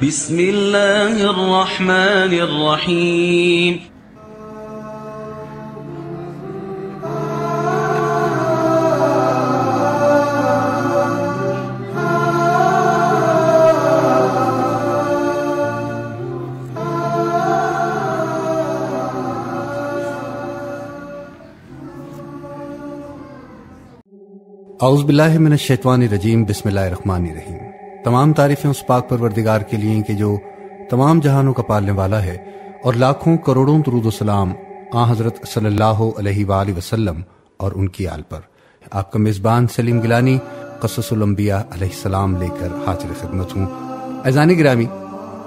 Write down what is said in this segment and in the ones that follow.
بسم اللہ الرحمن الرحیم. اعوذ باللہ من الشیطان الرجیم. بسم اللہ الرحمن الرحیم. تمام تعریفیں اس پاک پروردگار کے لیے کہ جو تمام جہانوں کا پالنے والا ہے، اور لاکھوں کروڑوں درود و سلام آن حضرت صلی اللہ علیہ وآلہ وسلم اور ان کی آل پر. آپ کا میزبان سلیم گیلانی قصص الانبیاء علیہ السلام لے کر حاضر خدمت ہوں. عزیزان گرامی،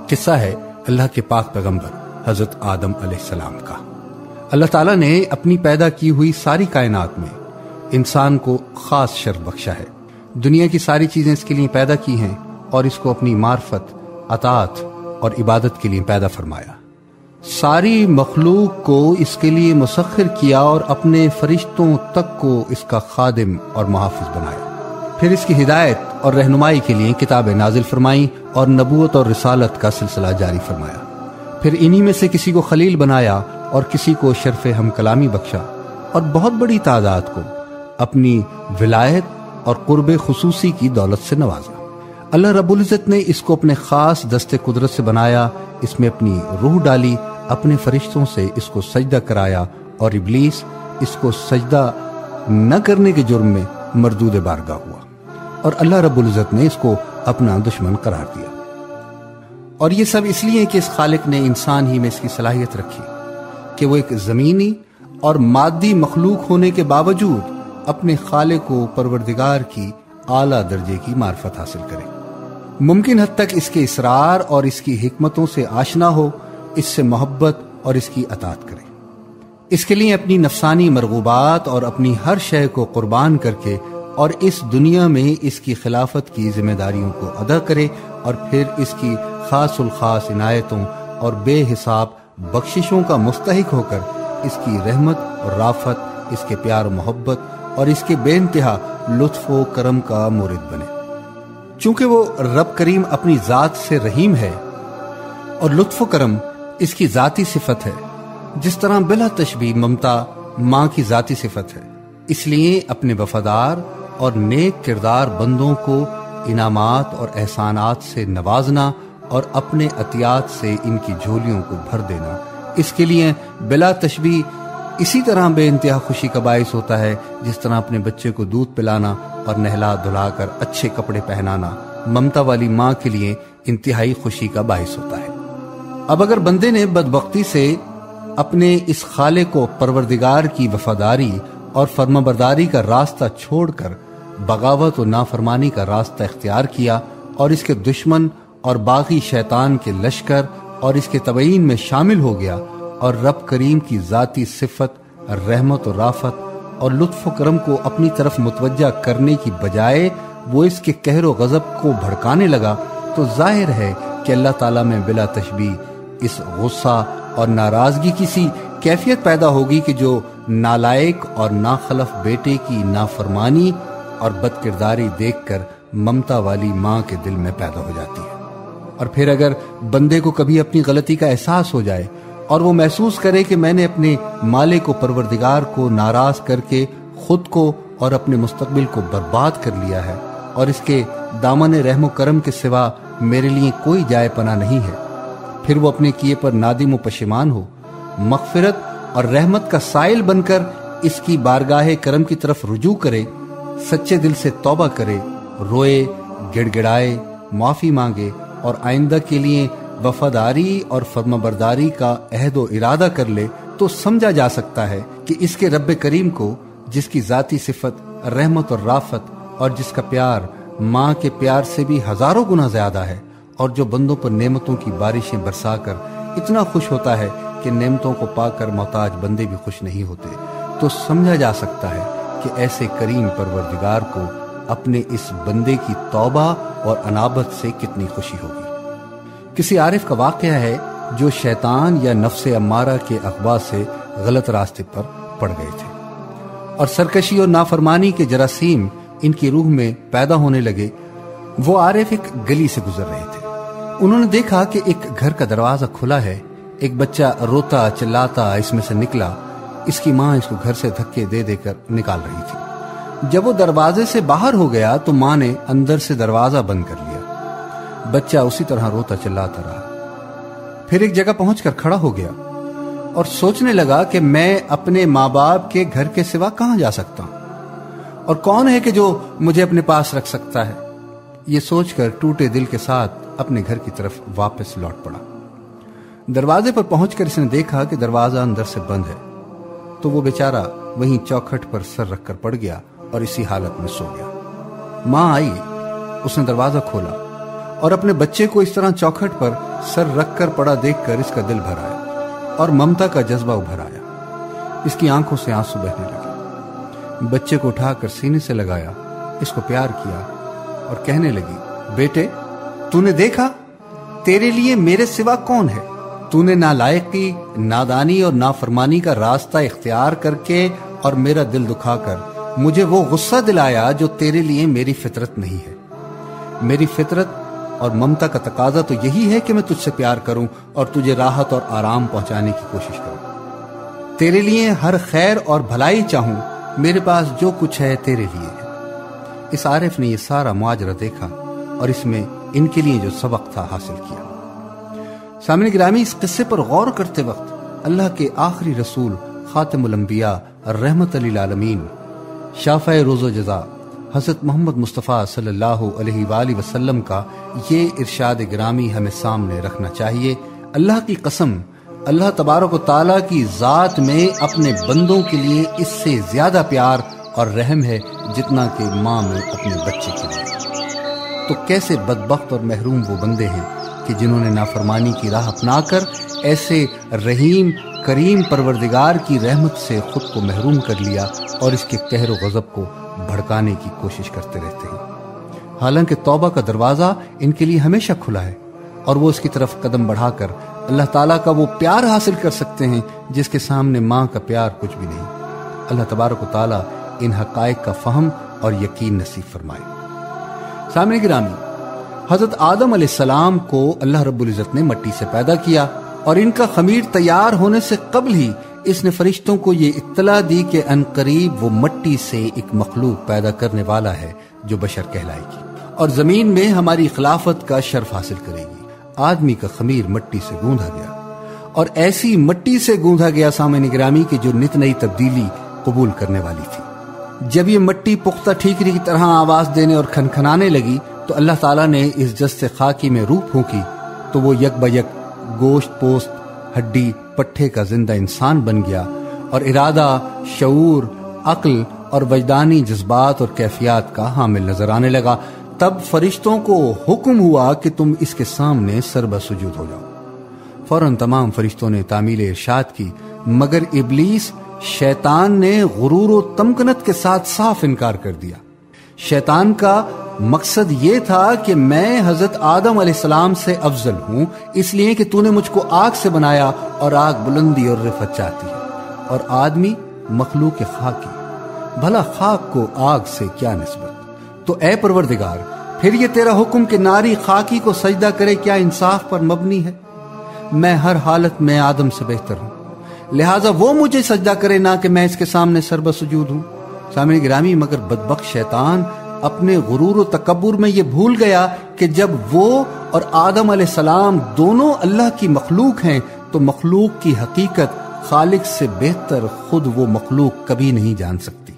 قصہ ہے اللہ کے پاک پیغمبر حضرت آدم علیہ السلام کا. اللہ تعالیٰ نے اپنی پیدا کی ہوئی ساری کائنات میں انسان کو خاص شرف بخشا ہے. دنیا کی ساری چیزیں اس کے لیے پیدا کی ہیں اور اس کو اپنی معرفت، اطاعت اور عبادت کے لیے پیدا فرمایا. ساری مخلوق کو اس کے لیے مسخر کیا اور اپنے فرشتوں تک کو اس کا خادم اور محافظ بنایا. پھر اس کی ہدایت اور رہنمائی کے لیے کتابیں نازل فرمائیں اور نبوت اور رسالت کا سلسلہ جاری فرمایا. پھر انہی میں سے کسی کو خلیل بنایا اور کسی کو شرف ہم کلامی بخشا اور بہت بڑی تعداد کو اپنی ولایت اور قرب خصوصی کی دولت سے نوازا. اللہ رب العزت نے اس کو اپنے خاص دست قدرت سے بنایا، اس میں اپنی روح ڈالی، اپنے فرشتوں سے اس کو سجدہ کرایا اور ابلیس اس کو سجدہ نہ کرنے کے جرم میں مردود بارگاہ ہوا اور اللہ رب العزت نے اس کو اپنا دشمن قرار دیا. اور یہ سب اس لیے کہ اس خالق نے انسان ہی میں اس کی صلاحیت رکھی کہ وہ ایک زمینی اور مادی مخلوق ہونے کے باوجود اپنے خالق و پروردگار کی اعلیٰ درجے کی معرفت حاصل کرے، ممکن حد تک اس کے اسرار اور اس کی حکمتوں سے آشنا ہو، اس سے محبت اور اس کی اطاعت کرے. اس کے لیے اپنی نفسانی مرغوبات اور اپنی ہر شے کو قربان کر کے اور اس دنیا میں اس کی خلافت کی ذمہ داریوں کو ادا کرے اور پھر اس کی خاص الخاص عنایتوں اور بے حساب بخششوں کا مستحق ہو کر اس کی رحمت اور رافت، اس کے پیار و محبت اور اس کے بے انتہا لطف و کرم کا مورد بنے. چونکہ وہ رب کریم اپنی ذات سے رحیم ہے اور لطف و کرم اس کی ذاتی صفت ہے، جس طرح بلا تشبیہ ممتا ماں کی ذاتی صفت ہے، اس لیے اپنے وفادار اور نیک کردار بندوں کو انعامات اور احسانات سے نوازنا اور اپنے عطیات سے ان کی جھولیوں کو بھر دینا اس کے لیے بلا تشبیہ اسی طرح بے انتہا خوشی کا باعث ہوتا ہے جس طرح اپنے بچے کو دودھ پلانا اور نہلا دھلا کر اچھے کپڑے پہنانا ممتا والی ماں کے لیے انتہائی خوشی کا باعث ہوتا ہے. اب اگر بندے نے بدبختی سے اپنے اس خالق و پروردگار کی وفاداری اور فرمانبرداری کا راستہ چھوڑ کر بغاوت و نافرمانی کا راستہ اختیار کیا اور اس کے دشمن اور باغی شیطان کے لشکر اور اس کے تبعین میں شامل ہو گیا اور رب کریم کی ذاتی صفت رحمت و رافت اور لطف و کرم کو اپنی طرف متوجہ کرنے کی بجائے وہ اس کے قہر و غضب کو بھڑکانے لگا، تو ظاہر ہے کہ اللہ تعالیٰ میں بلا تشبیہ اس غصہ اور ناراضگی کی سی کیفیت پیدا ہوگی کہ جو نالائق اور ناخلف بیٹے کی نافرمانی اور بد کرداری دیکھ کر ممتا والی ماں کے دل میں پیدا ہو جاتی ہے. اور پھر اگر بندے کو کبھی اپنی غلطی کا احساس ہو جائے اور وہ محسوس کرے کہ میں نے اپنے مالک و پروردگار کو ناراض کر کے خود کو اور اپنے مستقبل کو برباد کر لیا ہے اور اس کے دامن رحم و کرم کے سوا میرے لیے کوئی جائے پناہ نہیں ہے، پھر وہ اپنے کیے پر نادم و پشیمان ہو، مغفرت اور رحمت کا سائل بن کر اس کی بارگاہ کرم کی طرف رجوع کرے، سچے دل سے توبہ کرے، روئے، گڑ گڑائے، معافی مانگے اور آئندہ کے لیے وفاداری اور فرمانبرداری کا عہد و ارادہ کر لے، تو سمجھا جا سکتا ہے کہ اس کے رب کریم کو، جس کی ذاتی صفت رحمت اور رافت اور جس کا پیار ماں کے پیار سے بھی ہزاروں گنا زیادہ ہے، اور جو بندوں پر نعمتوں کی بارشیں برسا کر اتنا خوش ہوتا ہے کہ نعمتوں کو پا کر محتاج بندے بھی خوش نہیں ہوتے، تو سمجھا جا سکتا ہے کہ ایسے کریم پروردگار کو اپنے اس بندے کی توبہ اور انابت سے کتنی خوشی ہوگی. کسی عارف کا واقعہ ہے جو شیطان یا نفس امارہ کے اغوا سے غلط راستے پر پڑ گئے تھے اور سرکشی اور نافرمانی کے جراثیم ان کی روح میں پیدا ہونے لگے. وہ عارف ایک گلی سے گزر رہے تھے. انہوں نے دیکھا کہ ایک گھر کا دروازہ کھلا ہے، ایک بچہ روتا چلاتا اس میں سے نکلا، اس کی ماں اس کو گھر سے دھکے دے دے کر نکال رہی تھی۔ جب وہ دروازے سے باہر ہو گیا تو ماں نے اندر سے دروازہ بند کر لیا۔ بچہ اسی طرح روتا چلاتا رہا۔ پھر ایک جگہ پہنچ کر کھڑا ہو گیا اور سوچنے لگا کہ میں اپنے ماں باپ کے گھر کے سوا کہاں جا سکتا ہوں، اور کون ہے کہ جو مجھے اپنے پاس رکھ سکتا ہے۔ یہ سوچ کر ٹوٹے دل کے ساتھ اپنے گھر کی طرف واپس لوٹ پڑا۔ دروازے پر پہنچ کر اس نے دیکھا کہ دروازہ اندر سے بند ہے، تو وہ بیچارہ وہیں چوکھٹ پر سر رکھ کر پڑ گیا اور اسی حالت میں سو گیا۔ ماں آئی، اس نے دروازہ کھولا اور اپنے بچے کو اس طرح چوکھٹ پر سر رکھ کر پڑا دیکھ کر اس کا دل بھر آیا اور ممتا کا جذبہ ابھر آیا۔ اس کی آنکھوں سے آنسو بہنے لگے۔ بچے کو اٹھا کر سینے سے لگایا، اس کو پیار کیا اور کہنے لگی، بیٹے تو نے دیکھا تیرے لیے میرے سوا کون ہے؟ تو نے نالائقی، نادانی اور نافرمانی کا راستہ اختیار کر کے اور میرا دل دکھا کر مجھے وہ غصہ دلایا جو تیرے لیے میری فطرت نہیں ہے۔ میری فطرت اور ممتا کا تقاضا تو یہی ہے کہ میں تجھ سے پیار کروں اور تجھے راحت اور آرام پہنچانے کی کوشش کروں، تیرے لیے ہر خیر اور بھلائی چاہوں۔ میرے پاس جو کچھ ہے تیرے لیے ہے۔ اس عارف نے یہ سارا ماجرا دیکھا اور اس میں ان کے لیے جو سبق تھا حاصل کیا۔ سامعین گرامی، اس قصے پر غور کرتے وقت اللہ کے آخری رسول خاتم الانبیاء رحمت للعالمین شافع روز و جزا حضرت محمد مصطفیٰ صلی اللہ علیہ وآلہ وسلم کا یہ ارشاد گرامی ہمیں سامنے رکھنا چاہیے۔ اللہ کی قسم، اللہ تبارک و تعالیٰ کی ذات میں اپنے بندوں کے لیے اس سے زیادہ پیار اور رحم ہے جتنا کہ ماں میں اپنے بچے کے لیے۔ تو کیسے بدبخت اور محروم وہ بندے ہیں کہ جنہوں نے نافرمانی کی راہ اپنا کر ایسے رحیم کریم پروردگار کی رحمت سے خود کو محروم کر لیا اور اس کے قہر و غضب کو بھڑکانے کی کوشش کرتے رہتے ہیں۔ حالانکہ توبہ کا دروازہ ان کے لیے ہمیشہ کھلا ہے اور وہ اس کی طرف قدم بڑھا کر اللہ تعالیٰ کا وہ پیار حاصل کر سکتے ہیں جس کے سامنے ماں کا پیار کچھ بھی نہیں۔ اللہ تبارک و تعالیٰ ان حقائق کا فہم اور یقین نصیب فرمائے۔ سامعین گرامی، حضرت آدم علیہ السلام کو اللہ رب العزت نے مٹی سے پیدا کیا اور ان کا خمیر تیار ہونے سے قبل ہی اس نے فرشتوں کو یہ اطلاع دی کہ عنقریب وہ مٹی سے ایک مخلوق پیدا کرنے والا ہے جو بشر کہلائے گی اور زمین میں ہماری خلافت کا شرف حاصل کرے گی۔ آدمی کا خمیر مٹی سے گوندھا گیا اور ایسی مٹی سے گوندھا گیا سامعین گرامی کہ جو نت نئی تبدیلی قبول کرنے والی تھی۔ جب یہ مٹی پختہ ٹھیکری کی طرح آواز دینے اور کھنکھنانے لگی تو اللہ تعالیٰ نے اس جست خاکی میں روح پھونکی تو وہ یک بیک گوشت پوست ہڈی پٹھے کا زندہ انسان بن گیا اور ارادہ، شعور، عقل اور وجدانی جذبات اور کیفیات کا حامل نظر آنے لگا۔ تب فرشتوں کو حکم ہوا کہ تم اس کے سامنے سربہ سجود ہو جاؤ۔ فوراً تمام فرشتوں نے تعمیل ارشاد کی، مگر ابلیس شیطان نے غرور و تمکنت کے ساتھ صاف انکار کر دیا۔ شیطان کا مقصد یہ تھا کہ میں حضرت آدم علیہ السلام سے افضل ہوں، اس لیے کہ تو نے مجھ کو آگ سے بنایا اور آگ بلندی اور رفعت چاہتی ہے، اور آدمی مخلوق خاکی، بھلا خاک کو آگ سے کیا نسبت؟ تو اے پروردگار، پھر یہ تیرا حکم کہ ناری خاکی کو سجدہ کرے کیا انصاف پر مبنی ہے؟ میں ہر حالت میں آدم سے بہتر ہوں، لہٰذا وہ مجھے سجدہ کرے نہ کہ میں اس کے سامنے سربہ سجود ہوں۔ سامعین گرامی، مگر بدبخت شیطان اپنے غرور و تکبر میں یہ بھول گیا کہ جب وہ اور آدم علیہ السلام دونوں اللہ کی مخلوق ہیں تو مخلوق کی حقیقت خالق سے بہتر خود وہ مخلوق کبھی نہیں جان سکتی۔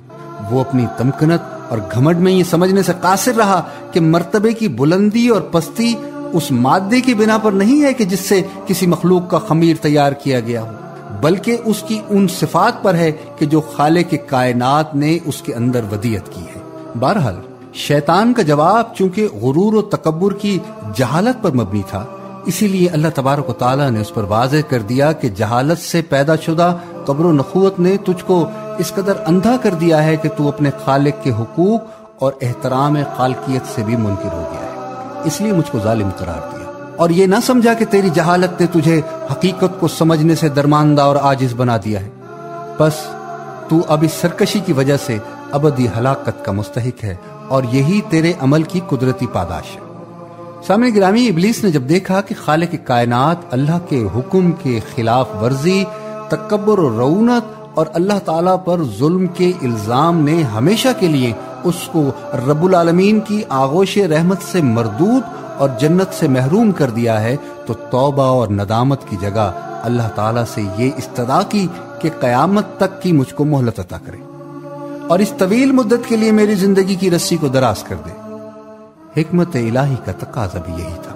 وہ اپنی تمکنت اور گھمنڈ میں یہ سمجھنے سے قاصر رہا کہ مرتبے کی بلندی اور پستی اس مادے کی بنا پر نہیں ہے کہ جس سے کسی مخلوق کا خمیر تیار کیا گیا ہو، بلکہ اس کی ان صفات پر ہے کہ جو خالق کائنات نے اس کے اندر ودیعت کی ہے۔ بہرحال شیطان کا جواب چونکہ غرور و تکبر کی جہالت پر مبنی تھا، اسی لیے اللہ تبارک و تعالیٰ نے اس پر واضح کر دیا کہ جہالت سے پیدا شدہ قبر و نخوت نے تجھ کو اس قدر اندھا کر دیا ہے کہ تو اپنے خالق کے حقوق اور احترام خالقیت سے بھی منکر ہو گیا ہے، اس لیے مجھ کو ظالم قرار دیا اور یہ نہ سمجھا کہ تیری جہالت نے تجھے حقیقت کو سمجھنے سے درماندہ اور عاجز بنا دیا ہے۔ بس تو اب اس سرکشی کی وجہ سے ابدی ہلاکت کا مستحق ہے اور یہی تیرے عمل کی قدرتی پاداش ہے۔ سامنے گرامی، ابلیس نے جب دیکھا کہ خالق کائنات اللہ کے حکم کے خلاف ورزی، تکبر و رعونت اور اللہ تعالیٰ پر ظلم کے الزام نے ہمیشہ کے لیے اس کو رب العالمین کی آغوش رحمت سے مردود اور جنت سے محروم کر دیا ہے، تو توبہ اور ندامت کی جگہ اللہ تعالیٰ سے یہ استدعا کی کہ قیامت تک کی مجھ کو مہلت عطا کرے اور اس طویل مدت کے لیے میری زندگی کی رسی کو دراز کر دے۔ حکمت الہی کا تقاضا بھی یہی تھا،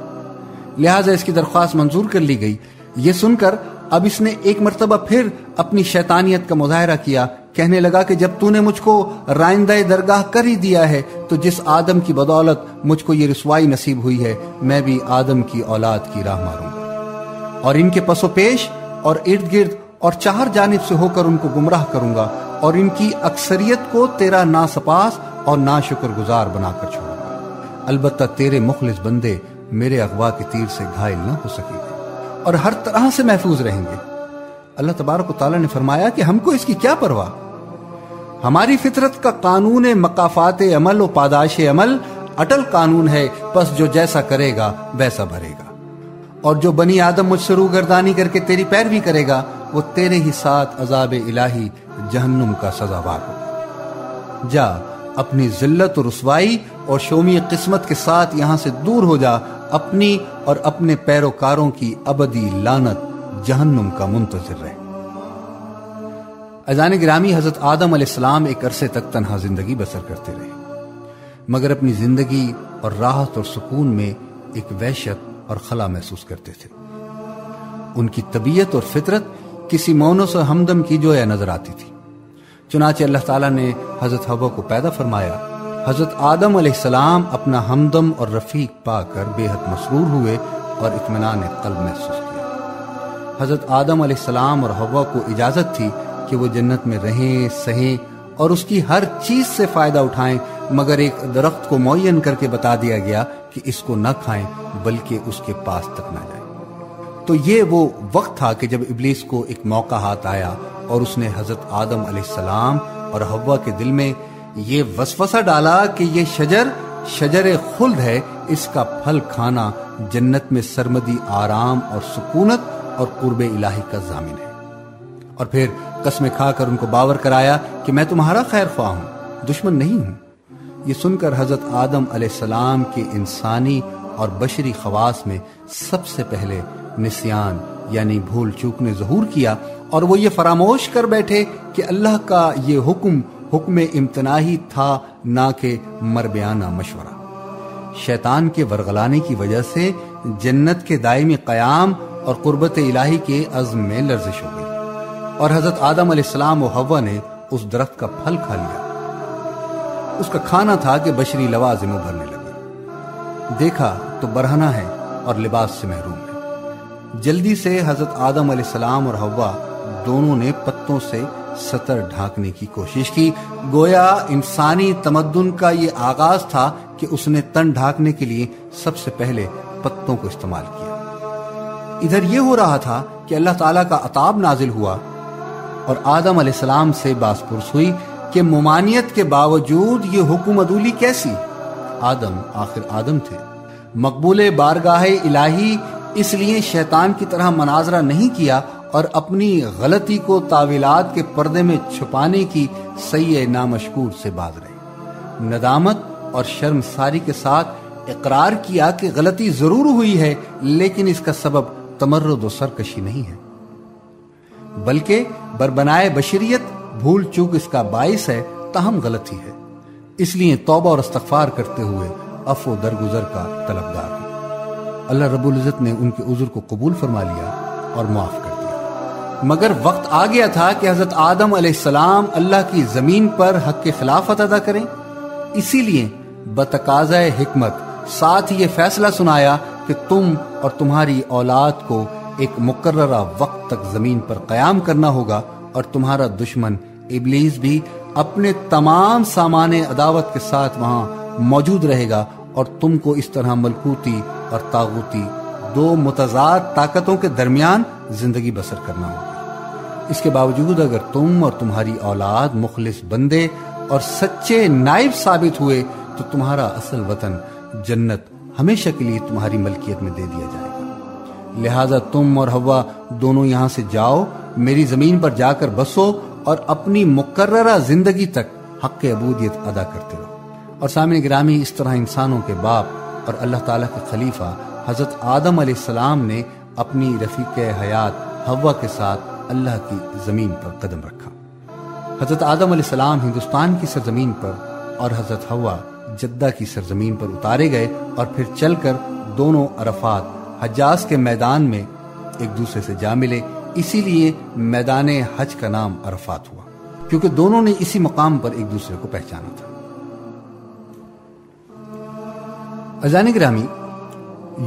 لہٰذا اس کی درخواست منظور کر لی گئی۔ یہ سن کر اب اس نے ایک مرتبہ پھر اپنی شیطانیت کا مظاہرہ کیا، کہنے لگا کہ جب تو نے مجھ کو رائندہ درگاہ کر ہی دیا ہے تو جس آدم کی بدولت مجھ کو یہ رسوائی نصیب ہوئی ہے، میں بھی آدم کی اولاد کی راہ ماروں گا اور ان کے پس و پیش اور ارد گرد اور چار جانب سے ہو کر ان کو گمراہ کروں گا اور ان کی اکثریت کو تیرا ناسپاس اور ناشکر گزار بنا کر چھوڑوں گا، البتہ تیرے مخلص بندے میرے اغوا کے تیر سے گھائل نہ ہو سکیں گے اور ہر طرح سے محفوظ رہیں گے۔ اللہ تبارک و تعالیٰ نے فرمایا کہ ہم کو اس کی کیا پرواہ، ہماری فطرت کا قانون مقافات عمل و پاداش عمل اٹل قانون ہے، پس جو جیسا کرے گا ویسا بھرے گا، اور جو بنی آدم مجھ سے روگردانی کر کے تیری پیروی کرے گا وہ تیرے ہی ساتھ عذاب الہی جہنم کا سزاوار ہوگا۔ جا اپنی ذلت و رسوائی اور شومی قسمت کے ساتھ یہاں سے دور ہو جا، اپنی اور اپنے پیروکاروں کی ابدی لعنت جہنم کا منتظر رہے۔ عزیزان گرامی، حضرت آدم علیہ السلام ایک عرصے تک تنہا زندگی بسر کرتے رہے، مگر اپنی زندگی اور راحت اور سکون میں ایک وحشت اور خلا محسوس کرتے تھے۔ ان کی طبیعت اور فطرت کسی مونس و ہمدم کی جویا نظر آتی تھی۔ چنانچہ اللہ تعالیٰ نے حضرت حوا کو پیدا فرمایا۔ حضرت آدم علیہ السلام اپنا ہمدم اور رفیق پا کر بے حد مسرور ہوئے اور اطمینان قلب محسوس کیا۔ حضرت آدم علیہ السلام اور حوا کو اجازت تھی کہ وہ جنت میں رہیں، سہیں اور اس کی ہر چیز سے فائدہ اٹھائیں، مگر ایک درخت کو معین کر کے بتا دیا گیا کہ اس کو نہ کھائیں بلکہ اس کے پاس تک نہ جائیں۔ تو یہ وہ وقت تھا کہ جب ابلیس کو ایک موقع ہاتھ آیا اور اس نے حضرت آدم علیہ السلام اور حوا کے دل میں یہ وسوسہ ڈالا کہ یہ شجر خلد ہے، اس کا پھل کھانا جنت میں سرمدی آرام اور سکونت اور قرب الہی کا ضامن ہے، اور پھر قسمیں کھا کر ان کو باور کرایا کہ میں تمہارا خیر خواہ ہوں، دشمن نہیں ہوں۔ یہ سن کر حضرت آدم علیہ السلام کے انسانی اور بشری خواص میں سب سے پہلے نسیان یعنی بھول چوک نے ظہور کیا، اور وہ یہ فراموش کر بیٹھے کہ اللہ کا یہ حکم امتناعی تھا، نہ کہ مربیانہ مشورہ۔ شیطان کے ورغلانے کی وجہ سے جنت کے دائمی قیام اور قربت الہی کے عزم میں لرزش ہو گئی، اور حضرت آدم علیہ السلام و حوا نے اس درخت کا پھل کھا لیا۔ اس کا کھانا تھا کہ بشری لوازم ابھرنے لگے، دیکھا تو برہنہ ہے اور لباس سے محروم ہے۔ جلدی سے حضرت آدم علیہ السلام اور حوا دونوں نے پتوں سے سطر ڈھانکنے کی کوشش کی، گویا انسانی تمدن کا یہ آغاز تھا کہ اس نے تن ڈھانکنے کے لیے سب سے پہلے پتوں کو استعمال کیا۔ ادھر یہ ہو رہا تھا کہ اللہ تعالیٰ کا عطاب نازل ہوا اور آدم علیہ السلام سے باس پرس ہوئی کہ ممانعت کے باوجود یہ حکم عدولی کیسی؟ آدم آخر آدم تھے، مقبول بارگاہ الہی، اس لیے شیطان کی طرح مناظرہ نہیں کیا اور اپنی غلطی کو تاویلات کے پردے میں چھپانے کی سعی نامشکور سے باز رہے۔ ندامت اور شرمساری کے ساتھ اقرار کیا کہ غلطی ضرور ہوئی ہے، لیکن اس کا سبب تمرد و سرکشی نہیں ہے، بلکہ بربنائے بشریت بھول چوک اس کا باعث ہے، تاہم غلطی ہے، اس لیے توبہ اور استغفار کرتے ہوئے عفو درگزر کا طلبگار ہوں۔ اللہ رب العزت نے ان کے عذر کو قبول فرما لیا اور معاف کر دیا، مگر وقت آ گیا تھا کہ حضرت آدم علیہ السلام اللہ کی زمین پر حق کے خلافت ادا کریں۔ اسی لیے بتقاضۂ حکمت ساتھ یہ فیصلہ سنایا کہ تم اور تمہاری اولاد کو ایک مقررہ وقت تک زمین پر قیام کرنا ہوگا، اور تمہارا دشمن ابلیس بھی اپنے تمام سامان عداوت کے ساتھ وہاں موجود رہے گا، اور تم کو اس طرح ملکوتی اور طاغوتی دو متضاد طاقتوں کے درمیان زندگی بسر کرنا ہوگی۔ اس کے باوجود اگر تم اور تمہاری اولاد مخلص بندے اور سچے نائب ثابت ہوئے تو تمہارا اصل وطن جنت ہمیشہ کے لیے تمہاری ملکیت میں دے دیا جائے گا، لہذا تم اور حوا دونوں یہاں سے جاؤ، میری زمین پر جا کر بسو اور اپنی مقررہ زندگی تک حق عبودیت ادا کرتے رہو۔ اور سامعین گرامی، اس طرح انسانوں کے باپ اور اللہ تعالیٰ کے خلیفہ حضرت آدم علیہ السلام نے اپنی رفیق حیات حوا کے ساتھ اللہ کی زمین پر قدم رکھا۔ حضرت آدم علیہ السلام ہندوستان کی سرزمین پر اور حضرت حوا جدہ کی سرزمین پر اتارے گئے، اور پھر چل کر دونوں عرفات حجاز کے میدان میں ایک دوسرے سے جا ملے۔ اسی لیے میدان حج کا نام عرفات ہوا، کیونکہ دونوں نے اسی مقام پر ایک دوسرے کو پہچانا تھا۔ عزیزان گرامی،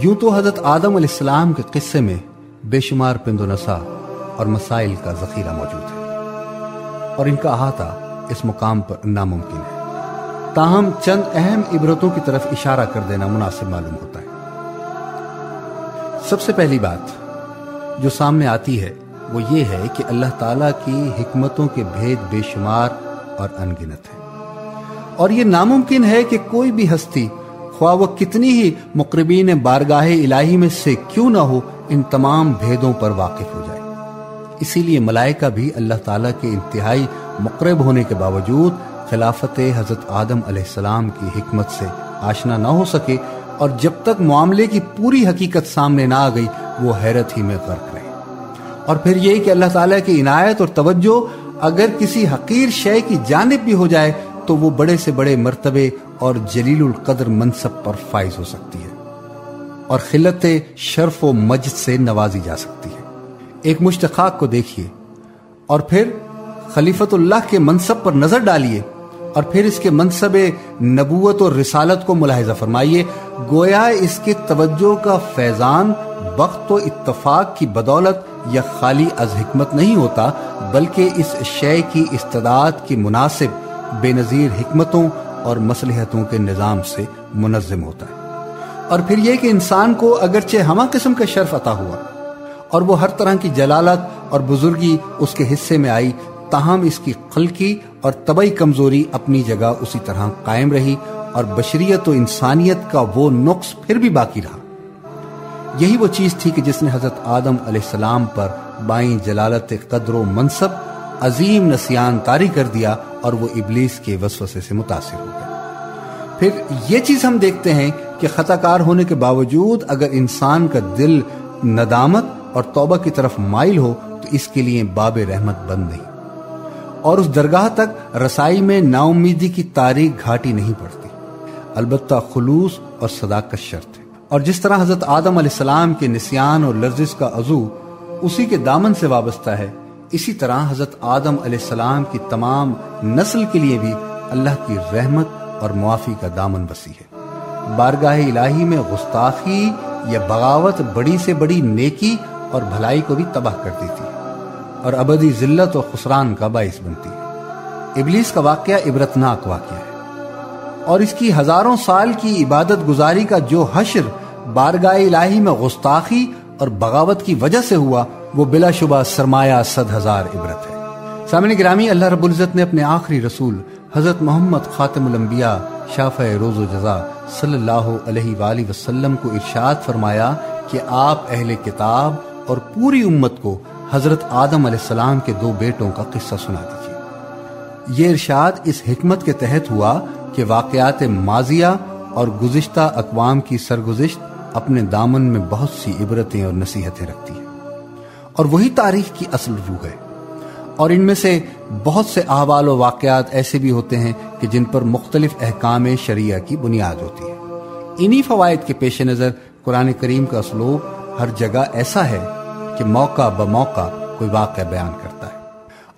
یوں تو حضرت آدم علیہ السلام کے قصے میں بے شمار پند و نسا اور مسائل کا ذخیرہ موجود ہے، اور ان کا احاطہ اس مقام پر ناممکن ہے، تاہم چند اہم عبرتوں کی طرف اشارہ کر دینا مناسب معلوم ہوتا ہے۔ سب سے پہلی بات جو سامنے آتی ہے وہ یہ ہے کہ اللہ تعالیٰ کی حکمتوں کے بھید بے شمار اور انگنت ہیں، اور یہ ناممکن ہے کہ کوئی بھی ہستی، خواہ وہ کتنی ہی مقربین بارگاہ الہی میں سے کیوں نہ ہو، ان تمام بھیدوں پر واقف ہو جائے۔ اسی لیے ملائکہ بھی اللہ تعالیٰ کے انتہائی مقرب ہونے کے باوجود خلافت حضرت آدم علیہ السلام کی حکمت سے آشنا نہ ہو سکے، اور جب تک معاملے کی پوری حقیقت سامنے نہ آ گئی وہ حیرت ہی میں غرق رہے۔ اور پھر یہ کہ اللہ تعالیٰ کی عنایت اور توجہ اگر کسی حقیر شے کی جانب بھی ہو جائے تو وہ بڑے سے بڑے مرتبے اور جلیل القدر منصب پر فائز ہو سکتی ہے، اور خلت شرف و مجد سے نوازی جا سکتی ہے۔ ایک مشت خاک کو دیکھیے، اور پھر خلیفت اللہ کے منصب پر نظر ڈالیے، اور پھر اس کے منصب نبوت اور رسالت کو ملاحظہ فرمائیے، گویا اس کے توجہ کا فیضان بخت و اتفاق کی بدولت یا خالی از حکمت نہیں ہوتا، بلکہ اس شے کی استعداد کی مناسب بے نظیر حکمتوں اور مصلحتوں کے نظام سے منظم ہوتا ہے۔ اور پھر یہ کہ انسان کو اگرچہ ہمہ قسم کا شرف عطا ہوا اور وہ ہر طرح کی جلالت اور بزرگی اس کے حصے میں آئی، تاہم اس کی خلقی اور طبعی کمزوری اپنی جگہ اسی طرح قائم رہی، اور بشریت و انسانیت کا وہ نقص پھر بھی باقی رہا۔ یہی وہ چیز تھی کہ جس نے حضرت آدم علیہ السلام پر بائیں جلالت قدر و منصب عظیم نسیان طاری کر دیا، اور وہ ابلیس کے وسوسے سے متاثر ہو گئے۔ پھر یہ چیز ہم دیکھتے ہیں کہ خطا کار ہونے کے باوجود اگر انسان کا دل ندامت اور توبہ کی طرف مائل ہو تو اس کے لیے باب رحمت بند نہیں، اور اس درگاہ تک رسائی میں نا امیدی کی تاریک گھاٹی نہیں پڑتی، البتہ خلوص اور صداقت شرط ہے۔ اور جس طرح حضرت آدم علیہ السلام کے نسیان اور لرزش کا عضو اسی کے دامن سے وابستہ ہے، اسی طرح حضرت آدم علیہ السلام کی تمام نسل کے لیے بھی اللہ کی رحمت اور معافی کا دامن وسیع ہے۔ بارگاہ الہی میں گستاخی یا بغاوت بڑی سے بڑی نیکی اور بھلائی کو بھی تباہ کر دیتی ہے اور ابدی ذلت و خسران کا باعث بنتی ہے۔ ابلیس کا واقعہ عبرتناک واقعہ ہے، اور اس کی ہزاروں سال کی عبادت گزاری کا جو حشر بارگاہ الہی میں گستاخی اور بغاوت کی وجہ سے ہوا، وہ بلا شبہ سرمایہ 100,000 عبرت ہے۔ سامعین گرامی، اللہ رب العزت نے اپنے آخری رسول حضرت محمد خاتم الانبیاء شافع روز و جزا صلی اللہ علیہ وآلہ وسلم کو ارشاد فرمایا کہ آپ اہل کتاب اور پوری امت کو حضرت آدم علیہ السلام کے 2 بیٹوں کا قصہ سنا دیجیے۔ یہ ارشاد اس حکمت کے تحت ہوا کہ واقعات ماضیہ اور گزشتہ اقوام کی سرگزشت اپنے دامن میں بہت سی عبرتیں اور نصیحتیں رکھتی ہیں، اور وہی تاریخ کی اصل روح ہے، اور ان میں سے بہت سے احوال و واقعات ایسے بھی ہوتے ہیں کہ جن پر مختلف احکام شریعہ کی بنیاد ہوتی ہے۔ انہی فوائد کے پیش نظر قرآن کریم کا اسلوب ہر جگہ ایسا ہے کہ موقع بموقع کوئی واقعہ بیان کرتا ہے،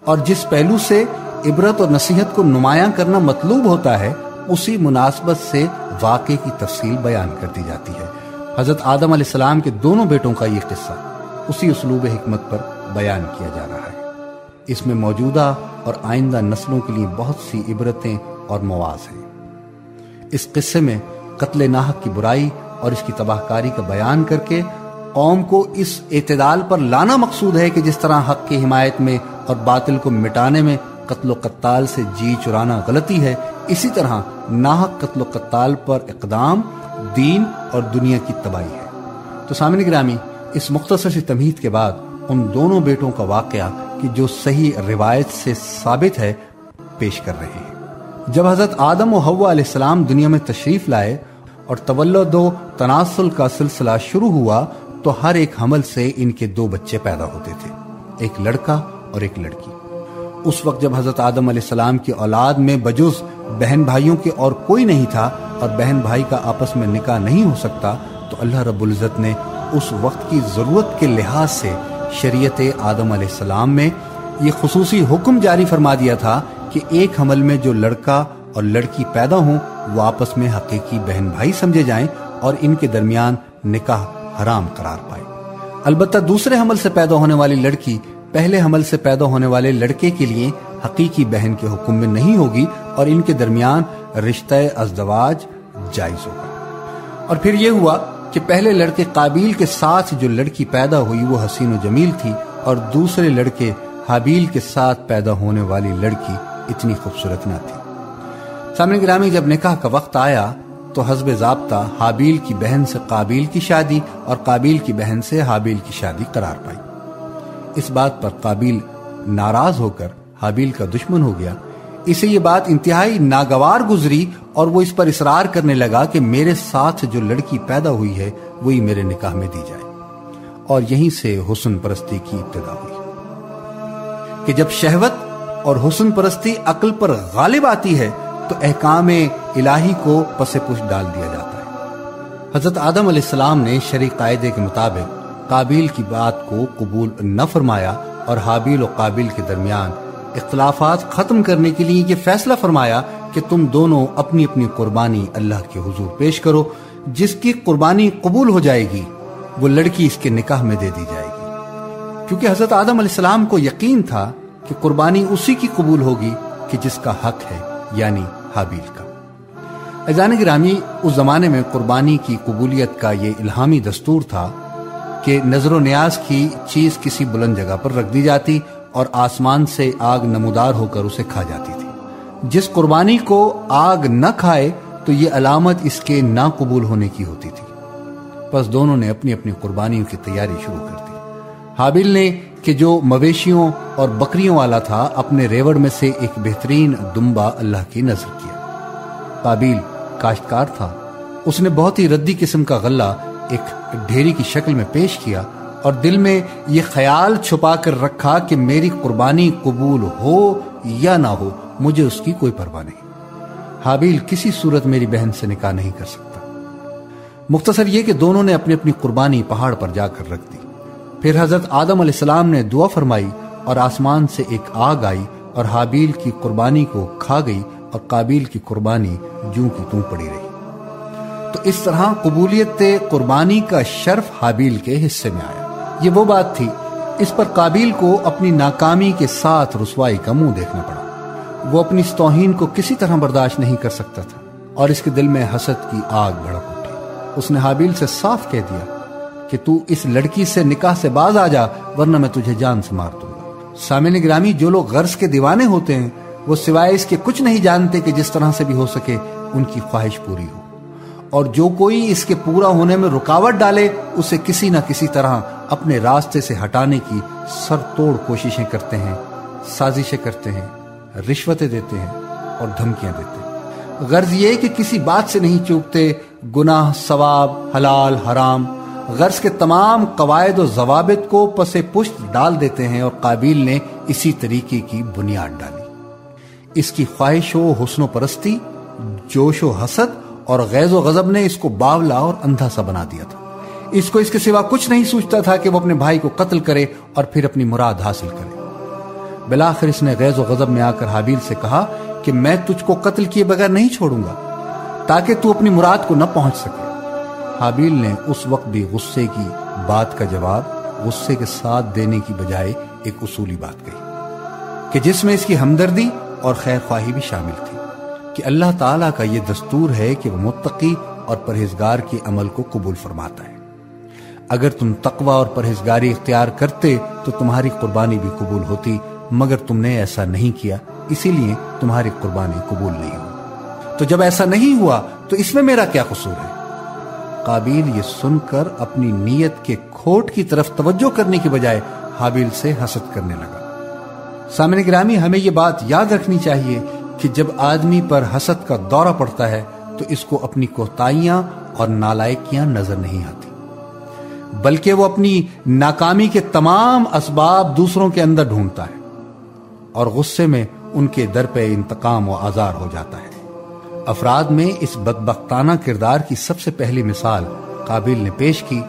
اور جس پہلو سے عبرت اور نصیحت کو نمایاں کرنا مطلوب ہوتا ہے اسی مناسبت سے واقعے کی تفصیل بیان کر دی جاتی ہے۔ حضرت آدم علیہ السلام کے دونوں بیٹوں کا یہ قصہ اسی اسلوب حکمت پر بیان کیا جا رہا ہے۔ اس میں موجودہ اور آئندہ نسلوں کے لیے بہت سی عبرتیں اور مواعظ ہیں۔ اس قصے میں قتل ناحق کی برائی اور اس کی تباہ کاری کا بیان کر کے قوم کو اس اعتدال پر لانا مقصود ہے کہ جس طرح حق کی حمایت میں اور باطل کو مٹانے میں قتل و قتال سے جی چرانا غلطی ہے، اسی طرح ناحق قتل و قتال پر اقدام دین اور دنیا کی تباہی ہے۔ تو سامعین گرامی، اس مختصر سی تمہید کے بعد ان دونوں بیٹوں کا واقعہ کہ جو صحیح روایت سے ثابت ہے پیش کر رہے ہیں۔ جب حضرت آدم و حوا علیہ السلام دنیا میں تشریف لائے اور تولد و تناسل کا سلسلہ شروع ہوا تو ہر ایک حمل سے ان کے 2 بچے پیدا ہوتے تھے، ایک لڑکا اور ایک لڑکی۔ اس وقت جب حضرت آدم علیہ السلام کی اولاد میں بجز بہن بھائیوں کے اور کوئی نہیں تھا اور بہن بھائی کا آپس میں نکاح نہیں ہو سکتا، تو اللہ رب العزت نے اس وقت کی ضرورت کے لحاظ سے شریعت آدم علیہ السلام میں یہ خصوصی حکم جاری فرما دیا تھا کہ ایک حمل میں جو لڑکا اور لڑکی پیدا ہوں وہ آپس میں حقیقی بہن بھائی سمجھے جائیں اور ان کے درمیان نکاح حرام قرار پائے۔ البتہ دوسرے حمل سے پیدا ہونے والی لڑکی پہلے حمل سے پیدا ہونے والے لڑکے کے لیے حقیقی بہن کے حکم میں نہیں ہوگی اور ان کے درمیان رشتہ ازدواج جائز ہوگا۔ اور پھر یہ ہوا کہ پہلے لڑکے قابیل کے ساتھ جو لڑکی پیدا ہوئی وہ حسین و جمیل تھی اور دوسرے لڑکے حابیل کے ساتھ پیدا ہونے والی لڑکی اتنی خوبصورت نہ تھی۔ سامنے گرامی، جب نکاح کا وقت آیا تو حسب ضابطہ حابیل کی بہن سے قابیل کی شادی اور قابیل کی بہن سے حابیل کی شادی قرار پائی۔ اس بات پر قابیل ناراض ہو کر حابیل کا دشمن ہو گیا۔ اسے یہ بات انتہائی ناگوار گزری اور وہ اس پر اصرار کرنے لگا کہ میرے ساتھ جو لڑکی پیدا ہوئی ہے وہی میرے نکاح میں دی جائے، اور یہیں سے حسن پرستی کی ابتدا ہوئی کہ جب شہوت اور حسن پرستی عقل پر غالب آتی ہے تو احکام الہی کو پس پش ڈال دیا جاتا ہے۔ حضرت آدم علیہ السلام نے شرعی قاعدے کے مطابق قابیل کی بات کو قبول نہ فرمایا اور حابیل و قابیل کے درمیان اختلافات ختم کرنے کے لیے یہ فیصلہ فرمایا کہ تم دونوں اپنی اپنی قربانی اللہ کے حضور پیش کرو، جس کی قربانی قبول ہو جائے گی وہ لڑکی اس کے نکاح میں دے دی جائے گی، کیونکہ حضرت آدم علیہ السلام کو یقین تھا کہ قربانی اسی کی قبول ہوگی کہ جس کا حق ہے، یعنی حابیل کا۔ عزیزان گرامی، اس زمانے میں قربانی کی قبولیت کا یہ الہامی دستور تھا کہ نظر و نیاز کی چیز کسی بلند جگہ پر رکھ دی جاتی اور آسمان سے آگ نمودار ہو کر اسے کھا جاتی تھی۔ جس قربانی کو آگ نہ کھائے تو یہ علامت اس کے نہ قبول ہونے کی ہوتی تھی۔ پس دونوں نے اپنی اپنی قربانیوں کی تیاری شروع کر دی۔ حابیل نے کہ جو مویشیوں اور بکریوں والا تھا اپنے ریوڑ میں سے ایک بہترین دمبا اللہ کی نذر کیا۔ قابیل کاشتکار تھا، اس نے بہت ہی ردی قسم کا غلہ ایک ڈھیری کی شکل میں پیش کیا اور دل میں یہ خیال چھپا کر رکھا کہ میری قربانی قبول ہو یا نہ ہو مجھے اس کی کوئی پرواہ نہیں، حابیل کسی صورت میری بہن سے نکاح نہیں کر سکتا۔ مختصر یہ کہ دونوں نے اپنی اپنی قربانی پہاڑ پر جا کر رکھ دی۔ پھر حضرت آدم علیہ السلام نے دعا فرمائی اور آسمان سے ایک آگ آئی اور حابیل کی قربانی کو کھا گئی اور قابیل کی قربانی جوں کی توں پڑی رہی۔ تو اس طرح قبولیت قربانی کا شرف حابیل کے حصے میں آیا۔ یہ وہ بات تھی، اس پر قابیل کو اپنی ناکامی کے ساتھ رسوائی کا منہ دیکھنا پڑا۔ وہ اپنی اس توہین کو کسی طرح برداشت نہیں کر سکتا تھا اور اس کے دل میں حسد کی آگ بھڑک اٹھی۔ اس نے حابیل سے صاف کہہ دیا کہ تو اس لڑکی سے نکاح سے باز آ جا ورنہ میں تجھے جان سے مار دوں گا۔ سامعین گرامی، جو لوگ غرض کے دیوانے ہوتے ہیں وہ سوائے اس کے کچھ نہیں جانتے کہ جس طرح سے بھی ہو سکے ان کی خواہش پوری ہو، اور جو کوئی اس کے پورا ہونے میں رکاوٹ ڈالے اسے کسی نہ کسی طرح اپنے راستے سے ہٹانے کی سر توڑ کوششیں کرتے ہیں، سازشیں کرتے ہیں، رشوتیں دیتے ہیں اور دھمکیاں دیتے ہیں۔ غرض یہ کہ کسی بات سے نہیں چوکتے، گناہ، ثواب، حلال، حرام، غرض کے تمام قواعد و ضوابط کو پس پشت ڈال دیتے ہیں، اور قابیل نے اسی طریقے کی بنیاد ڈالی۔ اس کی خواہش و حسن و پرستی، جوش و حسد اور غیظ و غضب نے اس کو باولا اور اندھا سا بنا دیا تھا۔ اس کو اس کے سوا کچھ نہیں سوچتا تھا کہ وہ اپنے بھائی کو قتل کرے اور پھر اپنی مراد حاصل کرے۔ بالآخر اس نے غیظ و غضب میں آ کر حابیل سے کہا کہ میں تجھ کو قتل کیے بغیر نہیں چھوڑوں گا تاکہ تو اپنی مراد کو نہ پہنچ سکے۔ حابیل نے اس وقت بھی غصے کی بات کا جواب غصے کے ساتھ دینے کی بجائے ایک اصولی بات کہی کہ جس میں اس کی ہمدردی اور خیر خواہی بھی شامل تھی کہ اللہ تعالیٰ کا یہ دستور ہے کہ وہ متقی اور پرہیزگار کے عمل کو قبول فرماتا ہے۔ اگر تم تقوی اور پرہیزگاری اختیار کرتے تو تمہاری قربانی بھی قبول ہوتی، مگر تم نے ایسا نہیں کیا، اسی لیے تمہاری قربانی قبول نہیں ہوئی۔ تو جب ایسا نہیں ہوا تو اس میں میرا کیا قصور ہے؟ قابیل یہ سن کر اپنی نیت کے کھوٹ کی طرف توجہ کرنے کی بجائے حابیل سے حسد کرنے لگا۔ سامعین گرامی، ہمیں یہ بات یاد رکھنی چاہیے کہ جب آدمی پر حسد کا دورہ پڑتا ہے تو اس کو اپنی کوتاہیاں اور نالائکیاں نظر نہیں آتی، بلکہ وہ اپنی ناکامی کے تمام اسباب دوسروں کے اندر ڈھونڈتا ہے اور غصے میں ان کے در پہ انتقام و آزار ہو جاتا ہے۔ افراد میں اس بدبختانہ کردار کی سب سے پہلی مثال قابیل نے پیش کی۔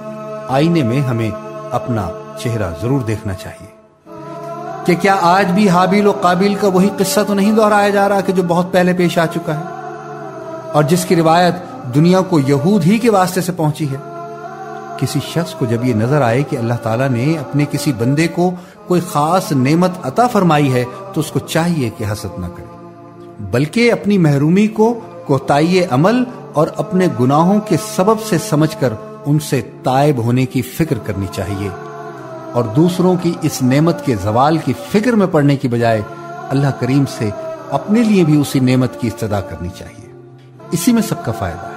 آئینے میں ہمیں اپنا چہرہ ضرور دیکھنا چاہیے کہ کیا آج بھی حابیل و قابیل کا وہی قصہ تو نہیں دہرایا جا رہا کہ جو بہت پہلے پیش آ چکا ہے اور جس کی روایت دنیا کو یہود ہی کے واسطے سے پہنچی ہے۔ کسی شخص کو جب یہ نظر آئے کہ اللہ تعالیٰ نے اپنے کسی بندے کو کوئی خاص نعمت عطا فرمائی ہے تو اس کو چاہیے کہ حسد نہ کرے، بلکہ اپنی محرومی کو کوتاہی عمل اور اپنے گناہوں کے سبب سے سمجھ کر ان سے تائب ہونے کی فکر کرنی چاہیے، اور دوسروں کی اس نعمت کے زوال کی فکر میں پڑنے کی بجائے اللہ کریم سے اپنے لیے بھی اسی نعمت کی استدعا کرنی چاہیے۔ اسی میں سب کا فائدہ ہے۔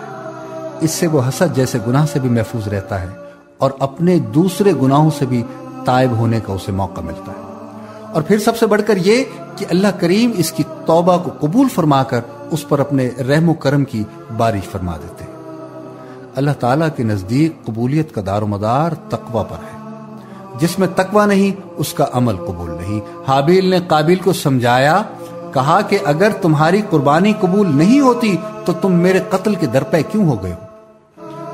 اس سے وہ حسد جیسے گناہ سے بھی محفوظ رہتا ہے اور اپنے دوسرے گناہوں سے بھی تائب ہونے کا اسے موقع ملتا ہے، اور پھر سب سے بڑھ کر یہ کہ اللہ کریم اس کی توبہ کو قبول فرما کر اس پر اپنے رحم و کرم کی بارش فرما دیتے ہیں۔ اللہ تعالیٰ کے نزدیک قبولیت کا دار و مدار تقوی پر ہے، جس میں تقوی نہیں اس کا عمل قبول نہیں۔ حابیل نے قابیل کو سمجھایا، کہا کہ اگر تمہاری قربانی قبول نہیں ہوتی تو تم میرے قتل کے درپے کیوں ہو گئے ہو؟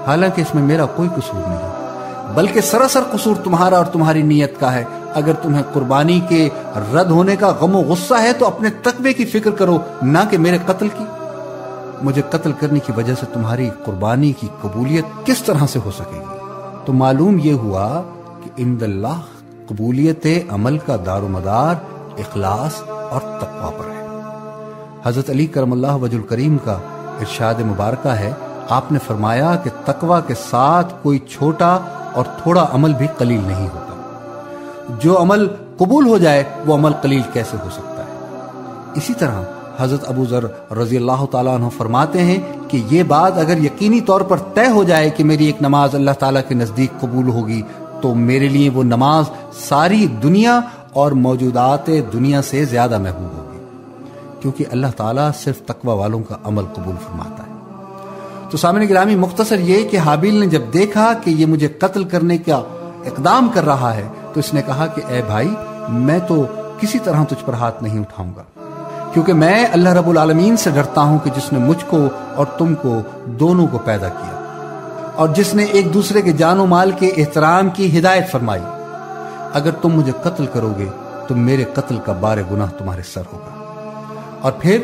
حالانکہ اس میں میرا کوئی قصور نہیں، بلکہ سراسر قصور تمہارا اور تمہاری نیت کا ہے۔ اگر تمہیں قربانی کے رد ہونے کا غم و غصہ ہے تو اپنے تقوی کی فکر کرو، نہ کہ میرے قتل کی۔ مجھے قتل کرنے کی وجہ سے تمہاری قربانی کی قبولیت کس طرح سے ہو سکے گی؟ تو معلوم یہ ہوا کہ عند اللہ قبولیت عمل کا دار و مدار اخلاص اور تقوی پر ہے۔ حضرت علی کرم اللہ وجہ الکریم کا ارشاد مبارکہ ہے، آپ نے فرمایا کہ تقوی کے ساتھ کوئی چھوٹا اور تھوڑا عمل بھی قلیل نہیں ہوتا۔ جو عمل قبول ہو جائے وہ عمل قلیل کیسے ہو سکتا ہے؟ اسی طرح حضرت ابو ذر رضی اللہ تعالیٰ عنہ فرماتے ہیں کہ یہ بات اگر یقینی طور پر طے ہو جائے کہ میری ایک نماز اللہ تعالیٰ کے نزدیک قبول ہوگی تو میرے لیے وہ نماز ساری دنیا اور موجودات دنیا سے زیادہ محبوب ہوگی، کیونکہ اللہ تعالیٰ صرف تقوی والوں کا عمل قبول فرماتا ہے۔ تو سامعین گرامی، مختصر یہ کہ حابیل نے جب دیکھا کہ یہ مجھے قتل کرنے کا اقدام کر رہا ہے تو اس نے کہا کہ اے بھائی، میں تو کسی طرح تجھ پر ہاتھ نہیں اٹھاؤں گا، کیونکہ میں اللہ رب العالمین سے ڈرتا ہوں کہ جس نے مجھ کو اور تم کو دونوں کو پیدا کیا اور جس نے ایک دوسرے کے جان و مال کے احترام کی ہدایت فرمائی۔ اگر تم مجھے قتل کرو گے تو میرے قتل کا بار گناہ تمہارے سر ہوگا اور پھر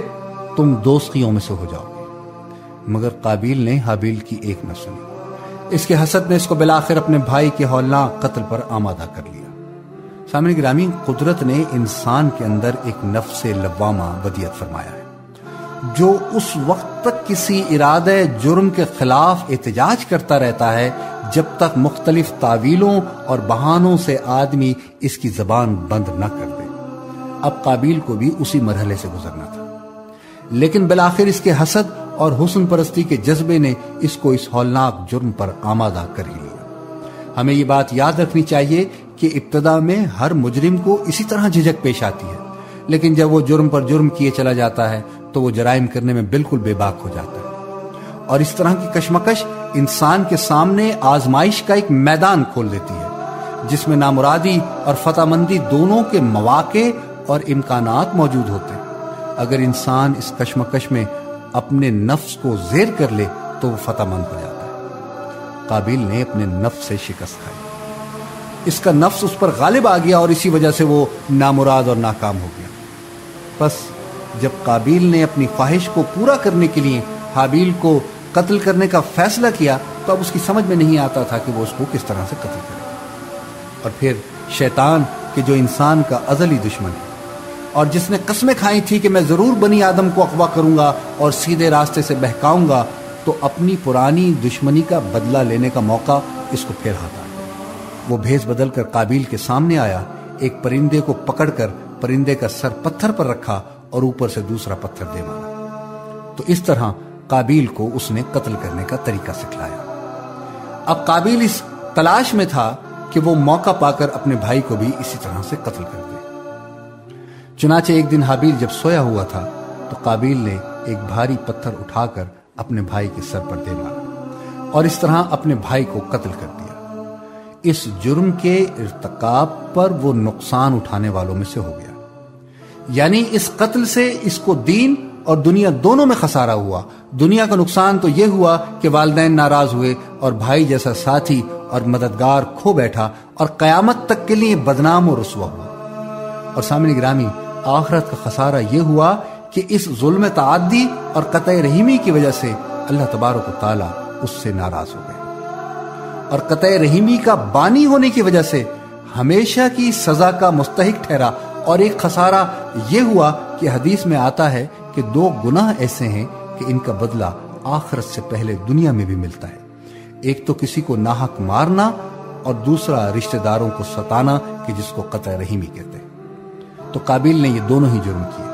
تم دوزخیوں میں سے ہو جاؤ گے۔ مگر قابیل نے حابیل کی ایک نہ سنی۔ اس کے حسد نے اس کو بالآخر اپنے بھائی کے ہولناک قتل پر آمادہ کر لیا۔ سامعین گرامی، قدرت نے انسان کے اندر ایک نفس لوامہ ودیعت فرمایا ہے جو اس وقت تک کسی ارادہ جرم کے خلاف احتجاج کرتا رہتا ہے جب تک مختلف تعویلوں اور بہانوں سے آدمی اس کی زبان بند نہ کر دے۔ اب قابیل کو بھی اسی مرحلے سے گزرنا تھا، لیکن بالآخر اس کے حسد اور حسن پرستی کے جذبے نے اس کو اس ہولناک جرم پر آمادہ کر ہی لیا۔ ہمیں یہ بات یاد رکھنی چاہیے کہ ابتدا میں ہر مجرم کو اسی طرح جھجک پیش آتی ہے، لیکن جب وہ جرم پر جرم کیے چلا جاتا ہے تو وہ جرائم کرنے میں بالکل بے باک ہو جاتا ہے، اور اس طرح کی کشمکش انسان کے سامنے آزمائش کا ایک میدان کھول دیتی ہے جس میں نامرادی اور فتح مندی دونوں کے مواقع اور امکانات موجود ہوتے ہیں۔ اگر انسان اس کشمکش میں اپنے نفس کو زیر کر لے تو وہ فتح مند ہو جاتا ہے۔ قابیل نے اپنے نفس سے شکست کھائی، اس کا نفس اس پر غالب آ گیا اور اسی وجہ سے وہ نامراد اور ناکام ہو گیا۔ بس جب قابیل نے اپنی خواہش کو پورا کرنے کے لیے حابیل کو قتل کرنے کا فیصلہ کیا تو اب اس کی سمجھ میں نہیں آتا تھا کہ وہ اس کو کس طرح سے قتل کرے۔ اور پھر شیطان کہ جو انسان کا ازلی دشمن ہے اور جس نے قسمیں کھائی تھی کہ میں ضرور بنی آدم کو اغوا کروں گا اور سیدھے راستے سے بہکاؤں گا، تو اپنی پرانی دشمنی کا بدلہ لینے کا موقع اس کو پھر ہاتھ آ گیا۔ وہ بھیس بدل کر قابیل کے سامنے آیا، ایک پرندے کو پکڑ کر پرندے کا سر پتھر پر رکھا اور اوپر سے دوسرا پتھر دے مارا۔ تو اس طرح قابیل کو اس نے قتل کرنے کا طریقہ سکھلایا۔ اب قابیل اس تلاش میں تھا کہ وہ موقع پا کر اپنے بھائی کو بھی اسی طرح سے قتل کر دے۔ چنانچہ ایک دن حابیل جب سویا ہوا تھا تو قابیل نے ایک بھاری پتھر اٹھا کر اپنے بھائی کے سر پر دے مارا اور اس طرح اپنے بھائی کو قتل کر دیا۔ اس جرم کے ارتکاب پر وہ نقصان اٹھانے والوں میں سے ہو گیا، یعنی اس قتل سے اس کو دین اور دنیا دونوں میں خسارہ ہوا۔ دنیا کا نقصان تو یہ ہوا کہ والدین ناراض ہوئے اور بھائی جیسا ساتھی اور مددگار کھو بیٹھا اور قیامت تک کے لیے بدنام و رسوا ہوا۔ اور سامعین گرامی، آخرت کا خسارہ یہ ہوا کہ اس ظلم تعدی اور قطع رحیمی کی وجہ سے اللہ تبارک و تعالی اس سے ناراض ہو گئے، اور قطع رحیمی کا بانی ہونے کی وجہ سے ہمیشہ کی سزا کا مستحق ٹھہرا۔ اور ایک خسارہ یہ ہوا کہ حدیث میں آتا ہے کہ 2 گناہ ایسے ہیں کہ ان کا بدلہ آخرت سے پہلے دنیا میں بھی ملتا ہے، ایک تو کسی کو ناحق مارنا اور دوسرا رشتہ داروں کو ستانا کہ جس کو قطع رحیمی کہتے ہیں۔ تو قابیل نے یہ دونوں ہی جرم کیے۔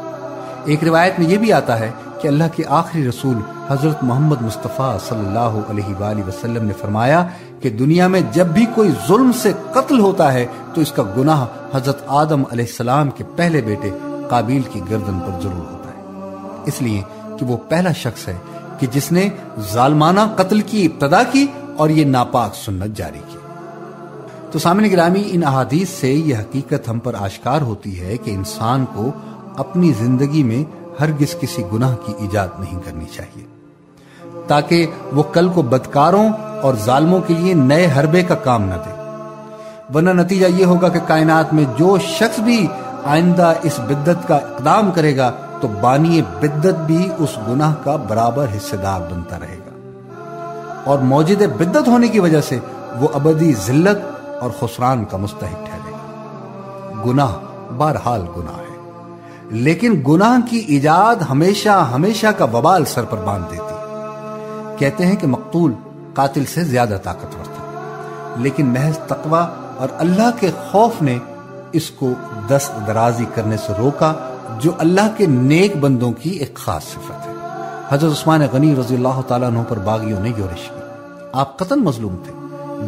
ایک روایت میں یہ بھی آتا ہے کہ اللہ کے آخری رسول حضرت محمد مصطفیٰ صلی اللہ علیہ وآلہ وسلم نے فرمایا کہ دنیا میں جب بھی کوئی ظلم سے قتل ہوتا ہے تو اس کا گناہ حضرت آدم علیہ السلام کے پہلے بیٹے قابیل کی گردن پر ضرور ہوتا ہے، اس لیے کہ وہ پہلا شخص ہے کہ جس نے ظالمانہ قتل کی ابتدا کی اور یہ ناپاک سنت جاری کی۔ تو سامعین گرامی، ان احادیث سے یہ حقیقت ہم پر آشکار ہوتی ہے کہ انسان کو اپنی زندگی میں ہرگز کسی گناہ کی ایجاد نہیں کرنی چاہیے، تاکہ وہ کل کو بدکاروں اور ظالموں کے لیے نئے حربے کا کام نہ دے، ورنہ نتیجہ یہ ہوگا کہ کائنات میں جو شخص بھی آئندہ اس بدعت کا اقدام کرے گا تو بانی بدعت بھی اس گناہ کا برابر حصے دار بنتا رہے گا، اور موجد بدعت ہونے کی وجہ سے وہ ابدی ذلت اور خسران کا مستحق ٹھہرے گا۔ گناہ بہرحال گناہ ہے، لیکن گناہ کی ایجاد ہمیشہ کا وبال سر پر باندھ دیتی۔ کہتے ہیں کہ مقتول قاتل سے زیادہ طاقتور تھا، لیکن محض تقوی اور اللہ کے خوف نے اس کو دست درازی کرنے سے روکا، جو اللہ کے نیک بندوں کی ایک خاص صفت ہے۔ حضرت عثمان غنی رضی اللہ تعالیٰ عنہ پر باغیوں نے یورش کی۔ آپ قطعاً مظلوم تھے،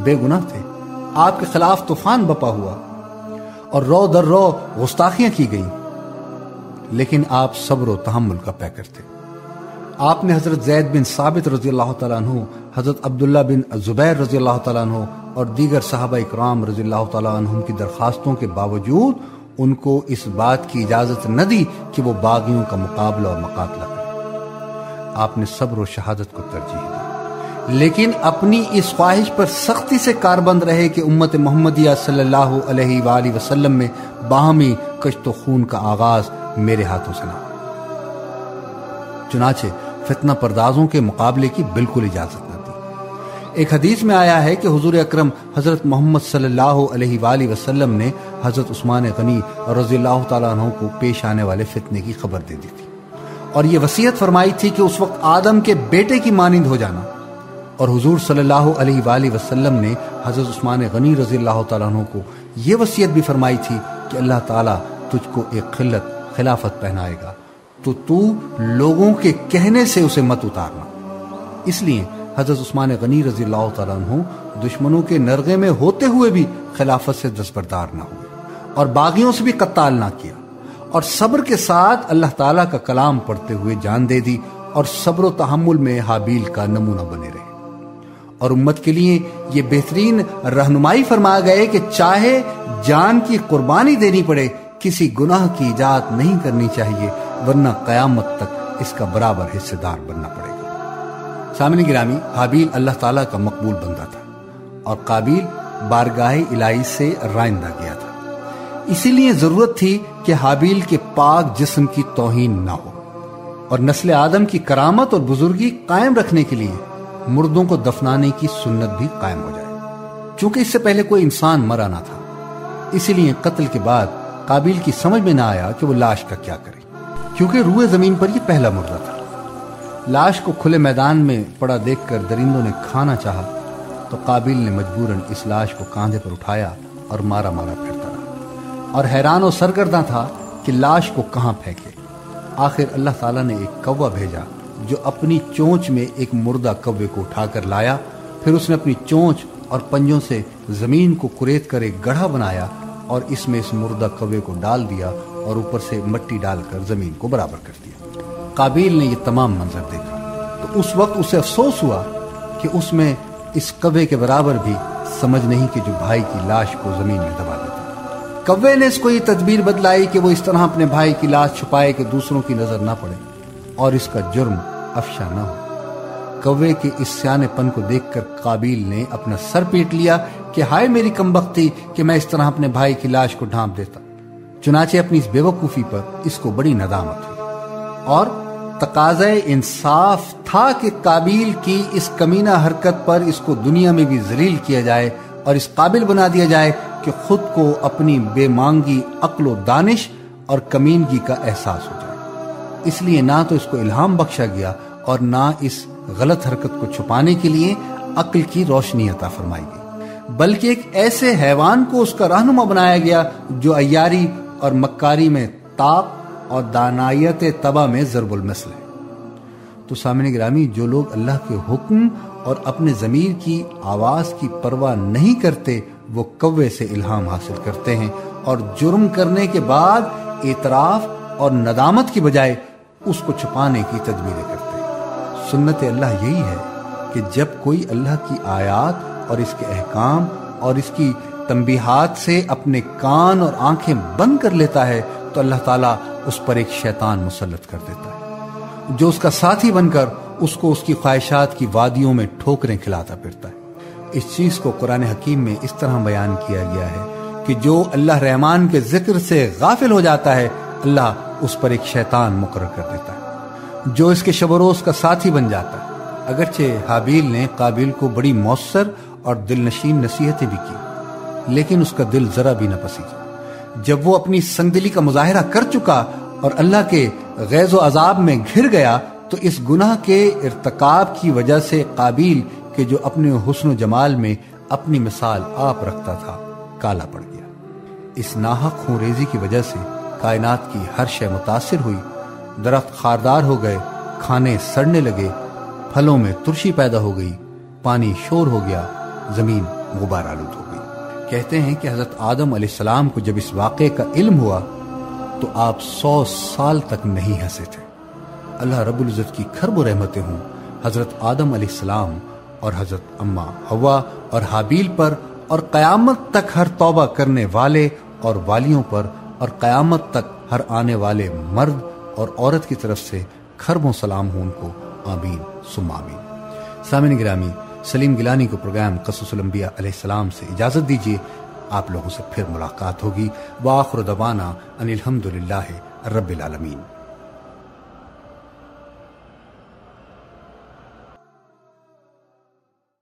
بے گناہ تھے، آپ کے خلاف طوفان بپا ہوا اور رو در رو گستاخیاں کی گئیں، لیکن آپ صبر و تحمل کا پیکر تھے۔ آپ نے حضرت زید بن ثابت رضی اللہ تعالیٰ عنہ، حضرت عبداللہ بن زبیر رضی اللہ تعالیٰ عنہ اور دیگر صحابہ اکرام رضی اللہ تعالیٰ عنہم کی درخواستوں کے باوجود ان کو اس بات کی اجازت نہ دی کہ وہ باغیوں کا مقابلہ اور مقاتلہ کریں۔ آپ نے صبر و شہادت کو ترجیح دی، لیکن اپنی اس خواہش پر سختی سے کاربند رہے کہ امت محمدیہ صلی اللہ علیہ وآلہ وسلم میں باہمی کشت و خون کا آغاز میرے ہاتھوں سے نہ ہو۔ چنانچہ فتنہ پردازوں کے مقابلے کی بالکل اجازت نہ دی۔ ایک حدیث میں آیا ہے کہ حضور اکرم حضرت محمد صلی اللہ علیہ وآلہ وسلم نے حضرت عثمان غنی رضی اللہ تعالیٰ عنہ کو پیش آنے والے فتنے کی خبر دے دی تھی، اور یہ وصیت فرمائی تھی کہ اس وقت آدم کے بیٹے کی مانند ہو جانا۔ اور حضور صلی اللہ علیہ وآلہ وسلم نے حضرت عثمان غنی رضی اللہ تعالیٰ عنہ کو یہ وصیت بھی فرمائی تھی کہ اللہ تعالیٰ تجھ کو ایک خلافت پہنائے گا، تو لوگوں کے کہنے سے اسے مت اتارنا۔ اس لیے حضرت عثمان غنی رضی اللہ تعالیٰ عنہ دشمنوں کے نرغے میں ہوتے ہوئے بھی خلافت سے دستبردار نہ ہوئے، اور باغیوں سے بھی قتال نہ کیا، اور صبر کے ساتھ اللہ تعالیٰ کا کلام پڑھتے ہوئے جان دے دی، اور صبر و تحمل میں حابیل کا نمونہ بنے رہے۔ اور امت کے لیے یہ بہترین رہنمائی فرمایا گئے کہ چاہے جان کی قربانی دینی پڑے، کسی گناہ کی ایجاد نہیں کرنی چاہیے، ورنہ قیامت تک اس کا برابر حصے دار بننا پڑے گا۔ سامعین گرامی، حابیل اللہ تعالیٰ کا مقبول بندہ تھا، اور قابیل بارگاہ الہی سے رائندہ گیا تھا، اسی لیے ضرورت تھی کہ حابیل کے پاک جسم کی توہین نہ ہو، اور نسل آدم کی کرامت اور بزرگی قائم رکھنے کے لیے مردوں کو دفنانے کی سنت بھی قائم ہو جائے، چونکہ اس سے پہلے کوئی انسان مرا نہ تھا۔ اسی لیے قتل کے بعد قابیل کی سمجھ میں نہ آیا کہ وہ لاش کا کیا کرے، کیونکہ روئے زمین پر یہ پہلا مردہ تھا۔ لاش کو کھلے میدان میں پڑا دیکھ کر درندوں نے کھانا چاہا تو قابیل نے مجبوراً اس لاش کو کاندھے پر اٹھایا اور مارا پھرتا رہا، اور حیران و سرگرداں تھا کہ لاش کو کہاں پھینکے۔ آخر اللہ تعالیٰ نے ایک کوا بھیجا جو اپنی چونچ میں ایک مردہ کوے کو اٹھا کر لایا پھر اس نے اپنی چونچ اور پنجوں سے زمین کو کریت کر ایک گڑھا بنایا اور اس میں اس مردہ کوے کو ڈال دیا اور اوپر سے مٹی ڈال کر زمین کو برابر کر دیا۔ قابیل نے یہ تمام منظر دیکھا تو اس وقت اسے افسوس ہوا کہ اس میں اس کوے کے برابر بھی سمجھ نہیں کہ جو بھائی کی لاش کو زمین میں دبا دیتا۔ کوے نے اس کو یہ تدبیر بدلائی کہ وہ اس طرح اپنے بھائی کی لاش چھپائے کہ دوسروں کی نظر نہ پڑے اور اس کا جرم افشا نہ ہو۔ کوے کے اس سیانے پن کو دیکھ کر قابیل نے اپنا سر پیٹ لیا کہ ہائے میری کمبختی کہ میں اس طرح اپنے بھائی کی لاش کو ڈھانپ دیتا۔ چنانچہ اپنی اس بے وقوفی پر اس کو بڑی ندامت ہوئی اور تقاضۂ انصاف تھا کہ قابیل کی اس کمینہ حرکت پر اس کو دنیا میں بھی ذلیل کیا جائے اور اس قابل بنا دیا جائے کہ خود کو اپنی بے مانگی عقل و دانش اور کمینگی کا احساس ہو جائے۔ اس لیے نہ تو اس کو الہام بخشا گیا اور نہ اس غلط حرکت کو چھپانے کے لیے عقل کی روشنی عطا فرمائی گئی، بلکہ ایک ایسے حیوان کو اس کا رہنما بنایا گیا جو عیاری اور مکاری میں طاق اور دانائیت طبع میں ضرب المثل ہے۔ تو سامعین گرامی، جو لوگ اللہ کے حکم اور اپنے ضمیر کی آواز کی پرواہ نہیں کرتے وہ کوے سے الہام حاصل کرتے ہیں اور جرم کرنے کے بعد اعتراف اور ندامت کی بجائے اس کو چھپانے کی تدبیریں کرتے ہیں۔ سنت اللہ یہی ہے کہ جب کوئی اللہ کی آیات اور اس کے احکام اور اس کی تنبیہات سے اپنے کان اور آنکھیں بند کر لیتا ہے تو اللہ تعالیٰ اس پر ایک شیطان مسلط کر دیتا ہے جو اس کا ساتھی بن کر اس کو اس کی خواہشات کی وادیوں میں ٹھوکریں کھلاتا پھرتا ہے۔ اس چیز کو قرآن حکیم میں اس طرح بیان کیا گیا ہے کہ جو اللہ رحمان کے ذکر سے غافل ہو جاتا ہے اللہ اس پر ایک شیطان مقرر کر دیتا ہے جو اس کے شب و روز کا ساتھی بن جاتا ہے۔ اگرچہ حابیل نے قابیل کو بڑی مؤثر اور دل نشین نصیحتیں بھی کی لیکن اس کا دل ذرا بھی نہ پسیجا۔ جب وہ اپنی سنگدلی کا مظاہرہ کر چکا اور اللہ کے غیظ و عذاب میں گھر گیا تو اس گناہ کے ارتکاب کی وجہ سے قابیل کہ جو اپنے حسن و جمال میں اپنی مثال آپ رکھتا تھا کالا پڑ گیا۔ اس ناحق خونریزی کی وجہ سے کائنات کی ہر شے متاثر ہوئی، درخت خاردار ہو گئے، کھانے سڑنے لگے، پھلوں میں ترشی پیدا ہو گئی، پانی شور ہو گیا، زمین غبار آلود ہو گئی۔ کہتے ہیں کہ حضرت آدم علیہ السلام کو جب اس واقعے کا علم ہوا تو آپ 100 سال تک نہیں ہنسے تھے۔ اللہ رب العزت کی کھرب و رحمتیں ہوں حضرت آدم علیہ السلام اور حضرت اماں حوا اور حابیل پر اور قیامت تک ہر توبہ کرنے والے اور والیوں پر اور قیامت تک ہر آنے والے مرد اور عورت کی طرف سے کھربوں سلام ہوں ان کو، آمین ثم آمین۔ سامعین گرامی، سلیم گیلانی کو پروگرام قصص الانبیاء علیہ السلام سے اجازت دیجیے، آپ لوگوں سے پھر ملاقات ہوگی۔ وآخر دعوانا ان الحمدللہ رب العالمین۔